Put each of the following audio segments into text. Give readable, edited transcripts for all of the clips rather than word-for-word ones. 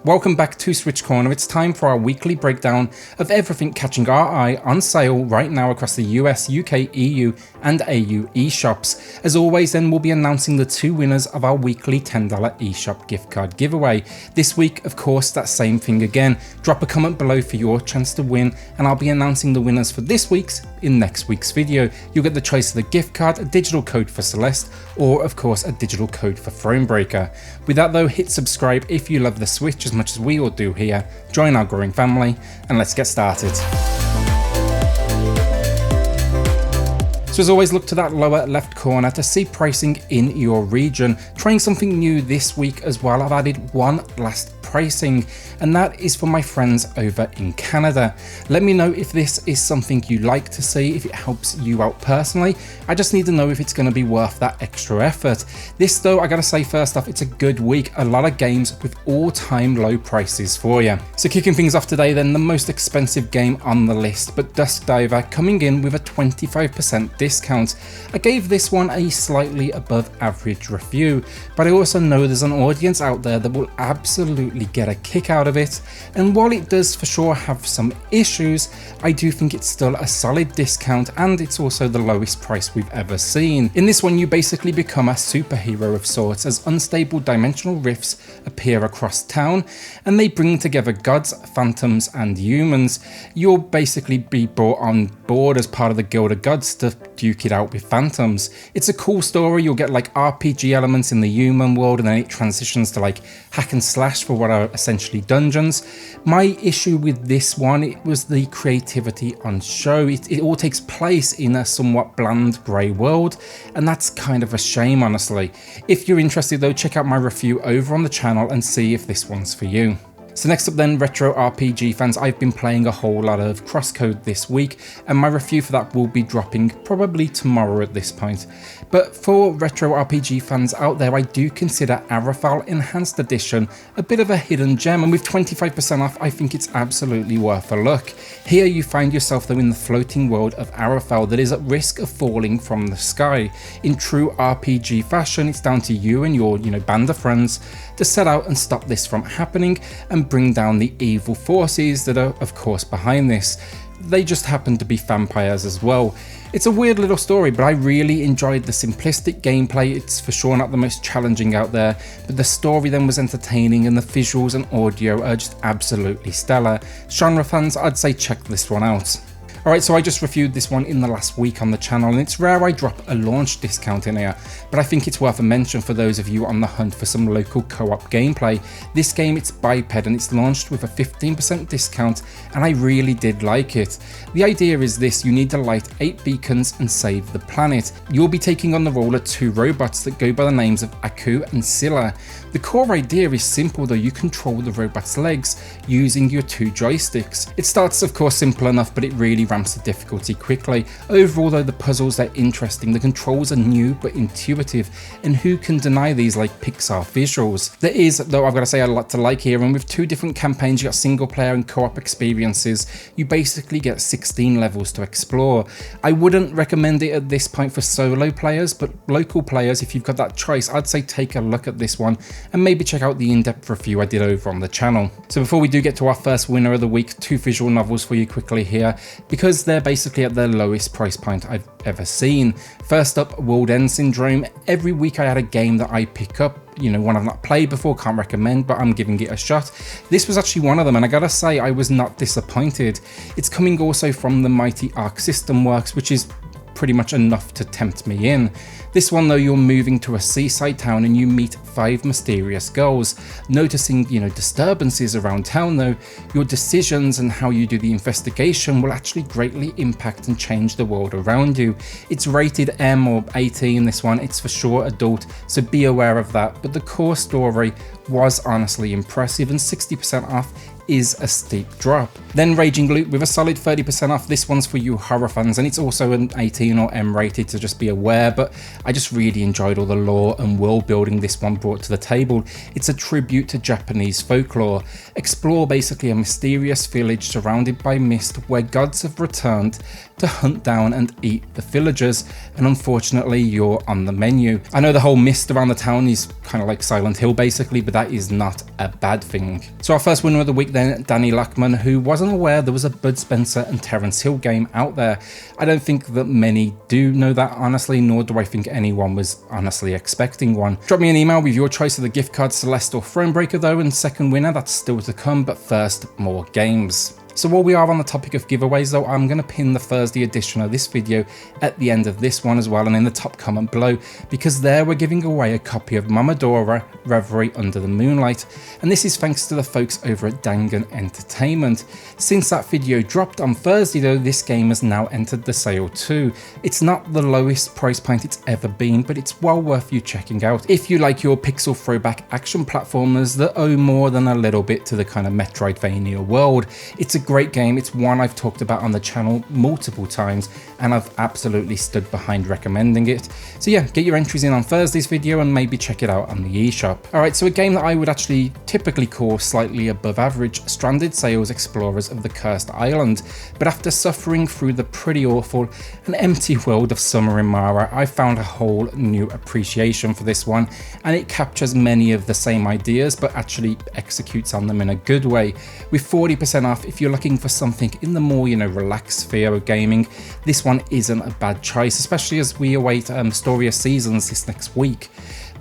Welcome back to SwitchCorner. It's time for our weekly breakdown of everything catching our eye on sale right now across the US, UK, EU and AU eShops. As always then, we'll be announcing the two winners of our weekly $10 eShop gift card giveaway. This week, of course, that same thing again. Drop a comment below for your chance to win and I'll be announcing the winners for this week's in next week's video. You'll get the choice of the gift card, a digital code for Celeste, or of course a digital code for Thronebreaker. With that though, hit subscribe if you love the Switch as much as we all do here, join our growing family, and let's get started. So as always, look to that lower left corner to see pricing in your region. Trying something new this week as well, I've added one last pricing, and that is for my friends over in Canada. Let me know if this is something you like to see, if it helps you out personally. I just need to know if it's going to be worth that extra effort. This though, I gotta say first off, it's a good week. A lot of games with all-time low prices for you. So kicking things off today then, the most expensive game on the list, but Dusk Diver coming in with a 25% discount. I gave this one a slightly above average review, but I also know there's an audience out there that will absolutely get a kick out of it, and while it does for sure have some issues, I do think it's still a solid discount, and it's also the lowest price we've ever seen. In this one, you basically become a superhero of sorts as unstable dimensional rifts appear across town, and they bring together gods, phantoms and humans. You'll basically be brought on board as part of the Guild of Gods to duke it out with phantoms. It's a cool story. You'll get like RPG elements in the human world, and then it transitions to like hack and slash for what are essentially dungeons. My issue with this one, it was the creativity on show. It all takes place in a somewhat bland grey world, and that's kind of a shame, honestly. If you're interested though, check out my review over on the channel and see if this one's for you. So next up then, retro RPG fans, I've been playing a whole lot of Crosscode this week, and my review for that will be dropping probably tomorrow at this point. But for retro RPG fans out there, I do consider Arafal Enhanced Edition a bit of a hidden gem, and with 25% off, I think it's absolutely worth a look. Here you find yourself though in the floating world of Arafal that is at risk of falling from the sky. In true RPG fashion, it's down to you and your band of friends to set out and stop this from happening and bring down the evil forces that are of course behind this. They just happen to be vampires as well. It's a weird little story, but I really enjoyed the simplistic gameplay. It's for sure not the most challenging out there, but the story then was entertaining and the visuals and audio are just absolutely stellar. Genre fans, I'd say check this one out. Alright, so I just reviewed this one in the last week on the channel, and it's rare I drop a launch discount in here, but I think it's worth a mention for those of you on the hunt for some local co-op gameplay. This game, it's BIPED, and it's launched with a 15% discount, and I really did like it. The idea is this: you need to light 8 beacons and save the planet. You'll be taking on the role of 2 robots that go by the names of Aku and Scylla. The core idea is simple though, you control the robot's legs using your 2 joysticks. It starts of course simple enough, but it really ramps the difficulty quickly. Overall though, the puzzles are interesting, the controls are new but intuitive, and who can deny these like Pixar visuals? There is though, I've got to say, a lot to like here, and with 2 different campaigns, you got single player and co-op experiences, you basically get 16 levels to explore. I wouldn't recommend it at this point for solo players, but local players, if you've got that choice, I'd say take a look at this one and maybe check out the in-depth review I did over on the channel. So before we do get to our first winner of the week, 2 visual novels for you quickly here, because they're basically at their lowest price point I've ever seen. First up, WorldEnd Syndrome. Every week I had a game that I pick up, one I've not played before, can't recommend, but I'm giving it a shot. This was actually one of them, and I gotta say I was not disappointed. It's coming also from the mighty Arc System Works, which is pretty much enough to tempt me in. This one though, you're moving to a seaside town and you meet 5 mysterious girls. Noticing, disturbances around town though, your decisions and how you do the investigation will actually greatly impact and change the world around you. It's rated M or 18, this one, it's for sure adult, so be aware of that, but the core story was honestly impressive, and 60% off is a steep drop. Then Raging Loot with a solid 30% off. This one's for you horror fans, and it's also an 18 or M rated, so just be aware, but I just really enjoyed all the lore and world building this one brought to the table. It's a tribute to Japanese folklore. Explore basically a mysterious village surrounded by mist where gods have returned to hunt down and eat the villagers, and unfortunately you're on the menu. I know the whole mist around the town is kind of like Silent Hill basically, but that is not a bad thing. So our first winner of the week then, Danny Lackman, who wasn't aware there was a Bud Spencer and Terence Hill game out there. I don't think that many do know that honestly, nor do I think anyone was honestly expecting one. Drop me an email with your choice of the gift card, Celeste or Thronebreaker though, and second winner, that's still to come, but first, more games. So while we are on the topic of giveaways though, I'm going to pin the Thursday edition of this video at the end of this one as well, and in the top comment below, because there we're giving away a copy of Momodora Reverie Under the Moonlight, and this is thanks to the folks over at Dangan Entertainment. Since that video dropped on Thursday though, this game has now entered the sale too. It's not the lowest price point it's ever been, but it's well worth you checking out if you like your pixel throwback action platformers that owe more than a little bit to the kind of Metroidvania world. It's a great game. It's one I've talked about on the channel multiple times, and I've absolutely stood behind recommending it. So yeah, get your entries in on Thursday's video and maybe check it out on the eShop. Alright, so a game that I would actually typically call slightly above average, Stranded Sails Explorers of the Cursed Island. But after suffering through the pretty awful and empty world of Summer in Mara, I found a whole new appreciation for this one, and it captures many of the same ideas but actually executes on them in a good way. With 40% off, if you're looking for something in the more, relaxed sphere of gaming, this one isn't a bad choice, especially as we await Story of Seasons this next week.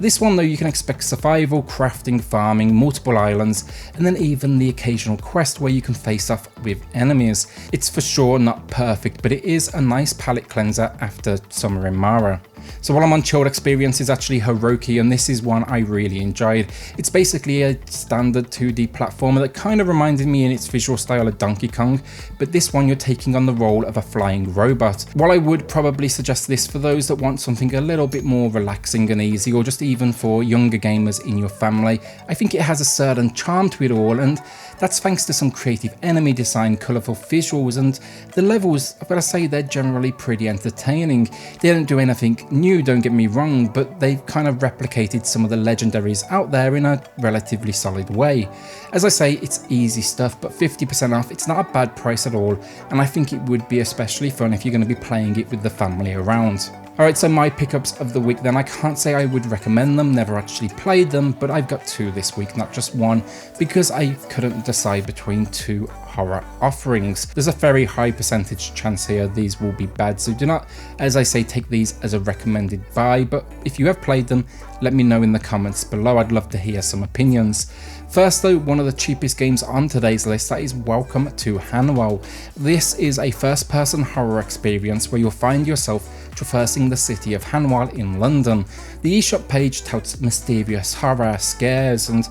This one though, you can expect survival, crafting, farming, multiple islands, and then even the occasional quest where you can face off with enemies. It's for sure not perfect, but it is a nice palate cleanser after Summer in Mara. So while I'm on chilled experience is actually Hiroki, and this is one I really enjoyed. It's basically a standard 2D platformer that kind of reminded me in its visual style of Donkey Kong, but this one you're taking on the role of a flying robot. While I would probably suggest this for those that want something a little bit more relaxing and easy, or just even for younger gamers in your family, I think it has a certain charm to it all, and that's thanks to some creative enemy design, colourful visuals, and the levels, I've got to say, they're generally pretty entertaining. They don't do anything new, don't get me wrong, but they've kind of replicated some of the legendaries out there in a relatively solid way. As I say, it's easy stuff, but 50% off, it's not a bad price at all, and I think it would be especially fun if you're going to be playing it with the family around. Alright, so my pickups of the week then, I can't say I would recommend them, never actually played them, but I've got two this week, not just one, because I couldn't decide between two horror offerings. There's a very high percentage chance here these will be bad, so do not, as I say, take these as a recommended buy, but if you have played them, let me know in the comments below. I'd love to hear some opinions. First though, one of the cheapest games on today's list, that is Welcome to Hanwell. This is a first-person horror experience where you'll find yourself traversing the city of Hanwell in London. The eShop page touts mysterious horror, scares, and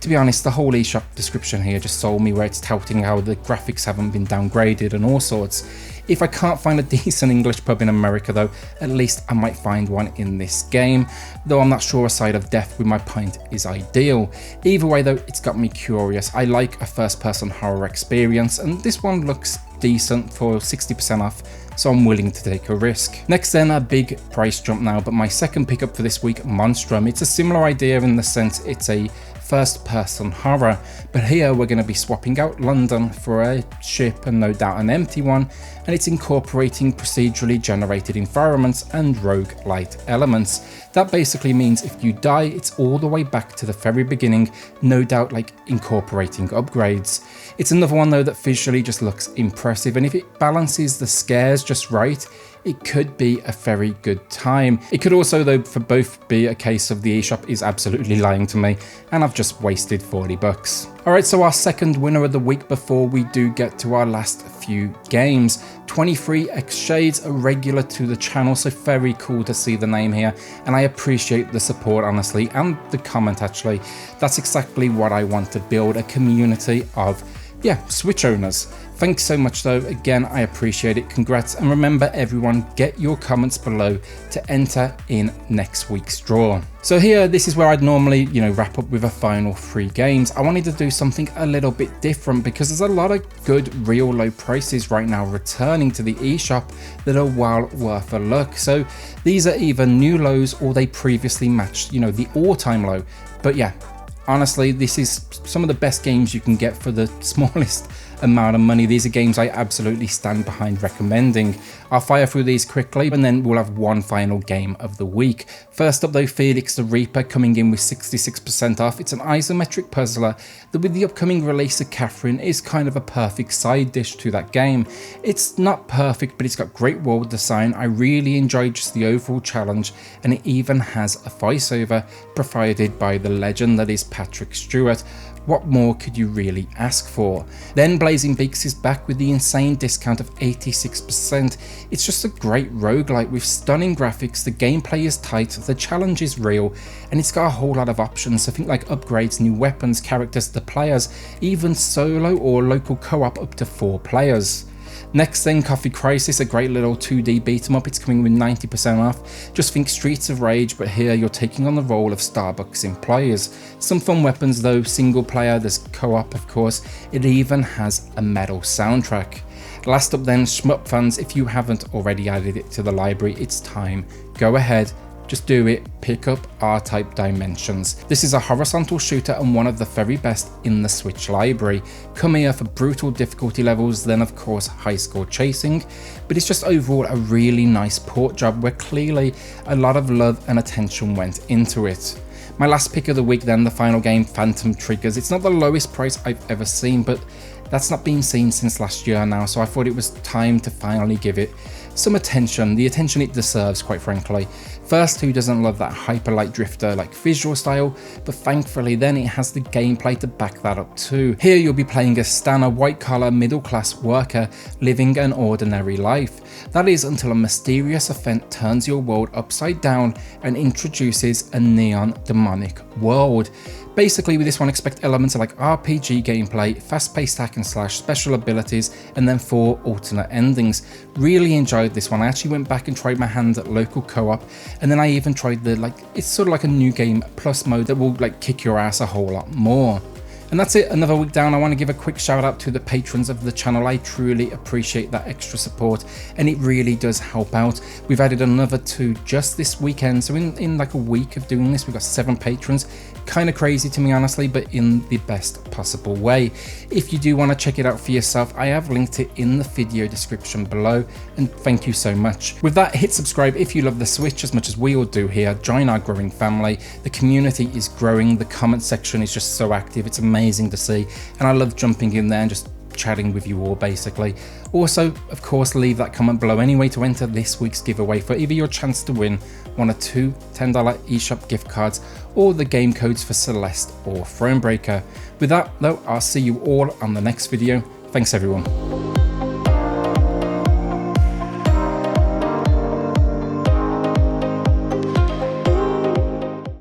to be honest, the whole eShop description here just sold me, where it's touting how the graphics haven't been downgraded and all sorts. If I can't find a decent English pub in America though, at least I might find one in this game, though I'm not sure a side of death with my pint is ideal. Either way though, it's got me curious. I like a first-person horror experience, and this one looks decent for 60% off, so I'm willing to take a risk. Next then, a big price jump now, but my second pickup for this week, Monstrum. It's a similar idea in the sense it's a first-person horror, but here we're going to be swapping out London for a ship, and no doubt an empty one, and it's incorporating procedurally generated environments and roguelite elements. That basically means if you die, it's all the way back to the very beginning, no doubt like incorporating upgrades. It's another one though that visually just looks impressive, and if it balances the scares just right, it could be a very good time. It could also though for both be a case of the eShop is absolutely lying to me and I've just wasted 40 bucks. Alright, so our second winner of the week before we do get to our last few games. 23X Shades, a regular to the channel, so very cool to see the name here, and I appreciate the support honestly, and the comment actually. That's exactly what I want to build, a community of Switch owners. Thanks so much though, again I appreciate it, congrats, and remember everyone, get your comments below to enter in next week's draw. So here, this is where I'd normally, wrap up with a final 3 games. I wanted to do something a little bit different because there's a lot of good real low prices right now returning to the eShop that are well worth a look. So these are either new lows or they previously matched, the all-time low. But yeah, honestly, this is some of the best games you can get for the smallest amount of money. These are games I absolutely stand behind recommending. I'll fire through these quickly and then we'll have one final game of the week. First up though, FELIX the Reaper coming in with 66% off. It's an isometric puzzler that with the upcoming release of Catherine is kind of a perfect side dish to that game. It's not perfect, but it's got great world design. I really enjoyed just the overall challenge, and it even has a voiceover provided by the legend that is Patrick Stewart. What more could you really ask for? Then Blazing Beaks is back with the insane discount of 86%. It's just a great roguelike with stunning graphics, the gameplay is tight, the challenge is real, and it's got a whole lot of options. So think like upgrades, new weapons, characters to players, even solo or local co-op up to 4 players. Next thing, Coffee Crisis, a great little 2D beat 'em up. It's coming with 90% off. Just think Streets of Rage, but here you're taking on the role of Starbucks employees. Some fun weapons though, single player, there's co-op of course. It even has a metal soundtrack. Last up then, Shmup fans, if you haven't already added it to the library, it's time. Go ahead. Just do it, pick up R-Type Dimensions. This is a horizontal shooter and one of the very best in the Switch library. Come here for brutal difficulty levels, then of course high score chasing, but it's just overall a really nice port job where clearly a lot of love and attention went into it. My last pick of the week then, the final game, Phantom Triggers. It's not the lowest price I've ever seen, but that's not been seen since last year now, so I thought it was time to finally give it some attention, the attention it deserves, quite frankly. First, who doesn't love that hyper-light drifter like visual style, but thankfully then it has the gameplay to back that up too. Here you'll be playing a Stanner white-collar middle-class worker living an ordinary life. That is until a mysterious event turns your world upside down and introduces a neon demonic world. Basically with this one, expect elements of like RPG gameplay, fast-paced hack and slash, special abilities, and then 4 alternate endings. Really enjoyed this one. I actually went back and tried my hand at local co-op, and then I even tried the it's sort of like a new game plus mode that will kick your ass a whole lot more. And that's it, another week down. I want to give a quick shout out to the patrons of the channel. I truly appreciate that extra support and it really does help out. We've added another 2 just this weekend, so in like a week of doing this we've got 7 patrons. Kind of crazy to me honestly, but in the best possible way. If you do want to check it out for yourself, I have linked it in the video description below, and thank you so much. With that, hit subscribe if you love the Switch as much as we all do here. Join our growing family. The community is growing, the comment section is just so active, it's amazing to see, and I love jumping in there and just chatting with you all basically. Also, of course, leave that comment below anyway to enter this week's giveaway for either your chance to win one or 2 $10 eShop gift cards or the game codes for Celeste or Thronebreaker. With that though, I'll see you all on the next video. Thanks everyone.